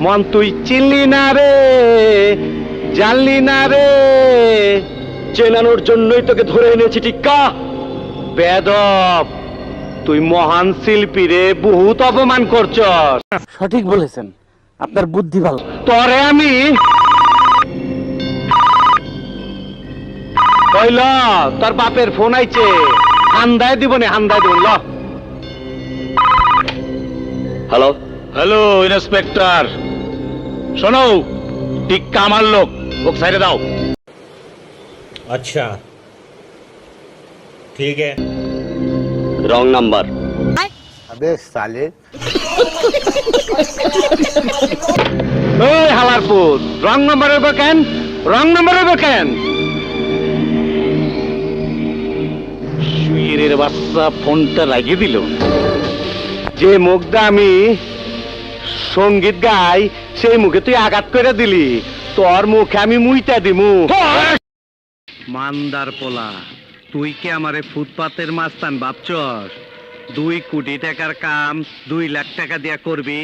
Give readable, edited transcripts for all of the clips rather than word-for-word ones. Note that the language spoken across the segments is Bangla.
মন তুই চিনলি না রে, জানলি না রে, চেনানোর জন্যই তোকে ধরে এনেছি টিক্কা। বেদব, তুই মহান শিল্পী রে, বহুত অপমান করছস। সঠিক বলেছেন, আপনার বুদ্ধি ভালো। তরে আমি কইল তোর বাপের ফোন আইছে, হান্দায় দিব নে, হান্দায় দিব। ল হ্যালো হ্যালো ইন্সপেক্টর, শোনো, টিক্কা আমার লোক, ওকে সাইডে দাও। अच्छा ठीक है। Wrong number. अबे साले ওই হালার পুত, রং নাম্বার হবে কেন? রং নাম্বার হবে কেন? শুইরের বাচ্চা ফোনটা লাগিয়ে দিল। যে মুখটা আমি সঙ্গীত গাই, সেই মুখে তুই আঘাত করে দিলি। তোর মুখে আমি মুইতা দিমু। মান্দার পোলা, তুই কি আমারে ফুটপাতের মাস্তান ভাবছস? 2 কোটি টাকার কাম 2 লাখ টাকা দিয়া করবি?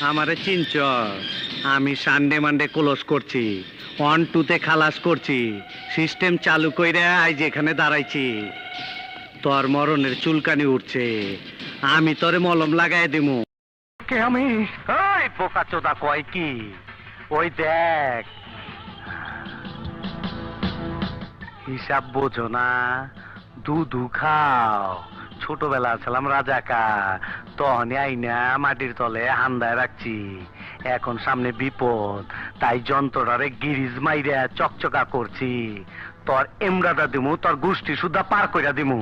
আমারে চিনছ? আমি সানডে মানডে ক্লোজ করছি, 1-2 তে খালাস করছি, সিস্টেম চালু কইরা আজ এখানে দাঁড়াইছি। তোর মরণের চুলকানি উঠছে, আমি তোরে মলম লাগাই দিমু। কে আমি? ওই বোকা চোদা কয় কি? ওই দেখ, হিসাব বোঝো না, দুধু খাও। ছোটবেলা ছিলাম রাজাকার, তখনই আইনা মাটির তলে হান্দায় রাখছি। এখন সামনে বিপদ, তাই যন্ত্রটারে গিরিজ মাইরা চকচকা করছি। তোর এমরাটা দিমু, তোর গোষ্ঠী সুদ্ধা পার কইরা দিমু।